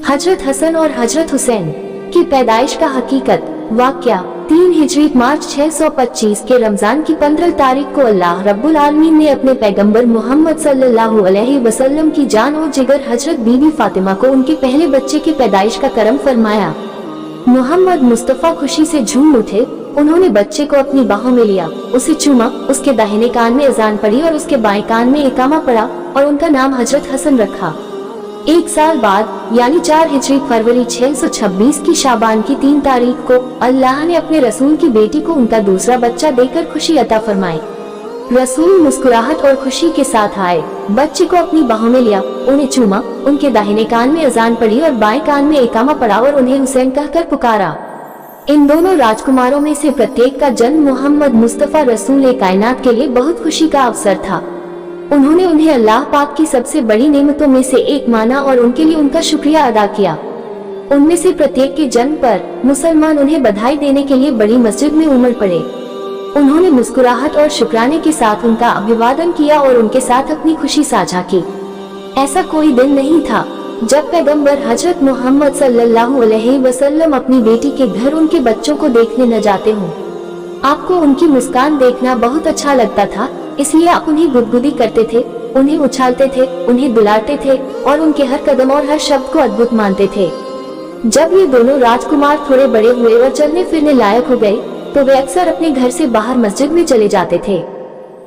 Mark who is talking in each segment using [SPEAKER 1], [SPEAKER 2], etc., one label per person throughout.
[SPEAKER 1] हजरत हसन और हजरत हुसैन की पैदाइश का हकीकत वाक़या 3 हिजरी मार्च 625 के रमजान की 15 तारीख को अल्लाह रब्बुल आलमीन ने अपने पैगंबर मोहम्मद सल्लल्लाहु अलैहि वसल्लम की जान और जिगर हजरत बीबी फातिमा को उनके पहले बच्चे की पैदाइश का करम फरमाया। मोहम्मद मुस्तफ़ा खुशी से झूम उठे। उन्होंने बच्चे को अपनी बाहों में लिया, उसे चूमा, उसके दाहिने कान में अजान पड़ी और उसके बाएं कान में इकामा पड़ा और उनका नाम हजरत हसन रखा। 1 साल बाद यानी 4 हिजरी फरवरी 626 की शाबान की 3 तारीख को अल्लाह ने अपने रसूल की बेटी को उनका दूसरा बच्चा देकर खुशी अता फरमाई। रसूल मुस्कुराहट और खुशी के साथ आए, बच्चे को अपनी बाहों में लिया, उन्हें चूमा, उनके दाहिने कान में अजान पड़ी और बाएं कान में इकामा पड़ा और उन्हें हुसैन कहकर पुकारा। इन दोनों राजकुमारों में से प्रत्येक का जन्म मोहम्मद मुस्तफ़ा रसूल कायनात के लिए बहुत खुशी का अवसर था। उन्होंने उन्हें अल्लाह पाक की सबसे बड़ी नेमतों में से एक माना और उनके लिए उनका शुक्रिया अदा किया। उनमें से प्रत्येक के जन्म पर मुसलमान उन्हें बधाई देने के लिए बड़ी मस्जिद में उमड़ पड़े। उन्होंने मुस्कुराहट और शुक्राने के साथ उनका अभिवादन किया और उनके साथ अपनी खुशी साझा की। ऐसा कोई दिन नहीं था जब पैगंबर हजरत मोहम्मद सल्लल्लाहु अलैहि वसल्लम अपनी बेटी के घर उनके बच्चों को देखने न जाते हों। आपको उनकी मुस्कान देखना बहुत अच्छा लगता था, इसलिए आप उन्हें गुदगुदी करते थे, उन्हें उछालते थे, उन्हें दुलारते थे और उनके हर कदम और हर शब्द को अद्भुत मानते थे। जब ये दोनों राजकुमार थोड़े बड़े हुए और चलने फिरने लायक हो गए तो वे अक्सर अपने घर से बाहर मस्जिद में चले जाते थे।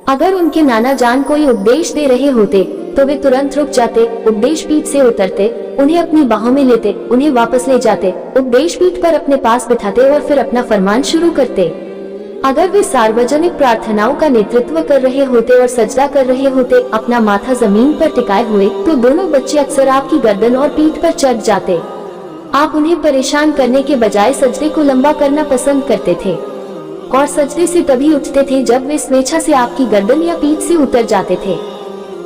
[SPEAKER 1] अगर उनके नाना जान कोई उपदेश दे रहे होते तो वे तुरंत रुक जाते, उपदेश पीठ से उतरते, उन्हें अपनी बाहों में लेते, उन्हें वापस ले जाते, उपदेश पीठ पर अपने पास बिठाते और फिर अपना फरमान शुरू करते। अगर वे सार्वजनिक प्रार्थनाओं का नेतृत्व कर रहे होते और सजदा कर रहे होते, अपना माथा जमीन पर टिकाए हुए, तो दोनों बच्चे अक्सर आपकी गर्दन और पीठ पर चढ़ जाते। आप उन्हें परेशान करने के बजाय सजदे को लंबा करना पसंद करते थे और सजदे से तभी उठते थे जब वे स्वेच्छा से आपकी गर्दन या पीठ से उतर जाते थे।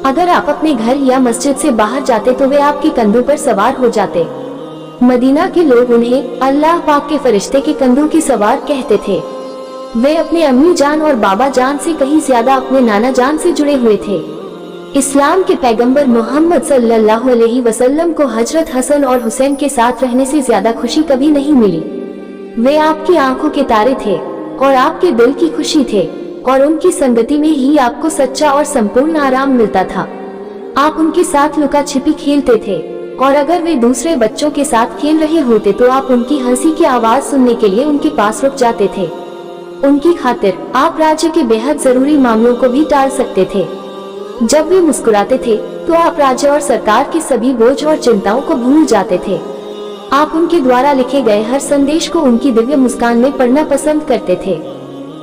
[SPEAKER 1] अगर आप अपने घर या मस्जिद से बाहर जाते तो वे आपके कंधों पर सवार हो जाते। मदीना के लोग उन्हें अल्लाह पाक के फरिश्ते के कंधों की सवार कहते थे। वे अपने अम्मी जान और बाबा जान से कहीं ज्यादा अपने नाना जान से जुड़े हुए थे। इस्लाम के पैगंबर मोहम्मद सल्लल्लाहु अलैहि वसल्लम को हजरत हसन और हुसैन के साथ रहने से ज्यादा खुशी कभी नहीं मिली। वे आपकी आंखों के तारे थे और आपके दिल की खुशी थे और उनकी संगति में ही आपको सच्चा और संपूर्ण आराम मिलता था। आप उनके साथ लुका छिपी खेलते थे और अगर वे दूसरे बच्चों के साथ खेल रहे होते तो आप उनकी हंसी की आवाज सुनने के लिए उनके पास रुक जाते थे। उनकी खातिर आप राज्य के बेहद जरूरी मामलों को भी टाल सकते थे। जब वे मुस्कुराते थे तो आप राज्य और सरकार के सभी बोझ और चिंताओं को भूल जाते थे। आप उनके द्वारा लिखे गए हर संदेश को उनकी दिव्य मुस्कान में पढ़ना पसंद करते थे।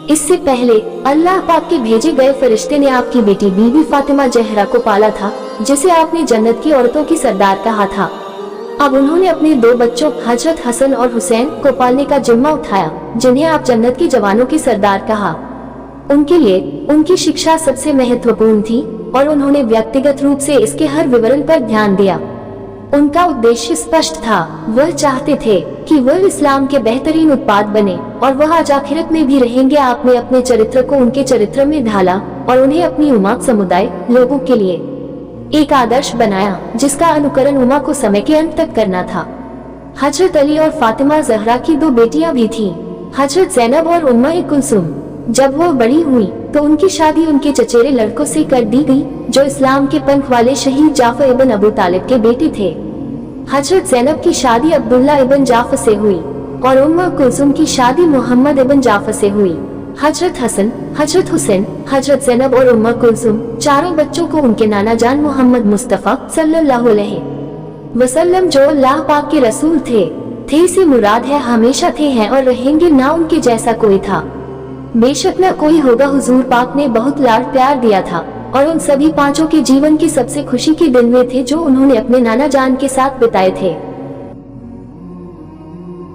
[SPEAKER 1] इससे पहले अल्लाह पाक के भेजे गए फरिश्ते ने आपकी बेटी बीबी फातिमा जहरा को पाला था, जिसे आपने जन्नत की औरतों की सरदार कहा था। अब उन्होंने अपने 2 बच्चों हजरत हसन और हुसैन को पालने का जिम्मा उठाया, जिन्हें आप जन्नत के जवानों की सरदार कहा। उनके लिए उनकी शिक्षा सबसे महत्वपूर्ण थी और उन्होंने व्यक्तिगत रूप से इसके हर विवरण पर ध्यान दिया। उनका उद्देश्य स्पष्ट था, वह चाहते थे कि वह इस्लाम के बेहतरीन उत्पाद बने और वह आज आखिरत में भी रहेंगे। आपने अपने चरित्र को उनके चरित्र में ढाला और उन्हें अपनी उम्मा समुदाय लोगों के लिए एक आदर्श बनाया, जिसका अनुकरण उम्मा को समय के अंत तक करना था। हजरत अली और फातिमा जहरा की 2 बेटियां भी थीं, हजरत ज़ैनब और उम्मा कुलसुम। जब वह बड़ी हुई तो उनकी शादी उनके चचेरे लड़कों से कर दी गई, जो इस्लाम के पंख वाले शहीद जाफर इब्न अबू तालिब के बेटे थे। हजरत ज़ैनब की शादी अब्दुल्ला इब्न जाफर से हुई और उम्मा कुलसुम की शादी मोहम्मद इब्न जाफर से हुई। हजरत हसन, हजरत हुसैन, हजरत ज़ैनब और उम्मा कुलसुम चारों बच्चों को उनके नाना जान मोहम्मद मुस्तफ़ा सल्लल्लाहु अलैहि वसल्लम, जो अल्लाह पाक के रसूल थे से मुराद है हमेशा थे, हैं और रहेंगे, ना उनके जैसा कोई था, बेशक न कोई होगा। हुजूर पाक ने बहुत लाड प्यार दिया था और उन सभी 5 के जीवन की सबसे खुशी के दिन वे थे जो उन्होंने अपने नाना जान के साथ बिताए थे।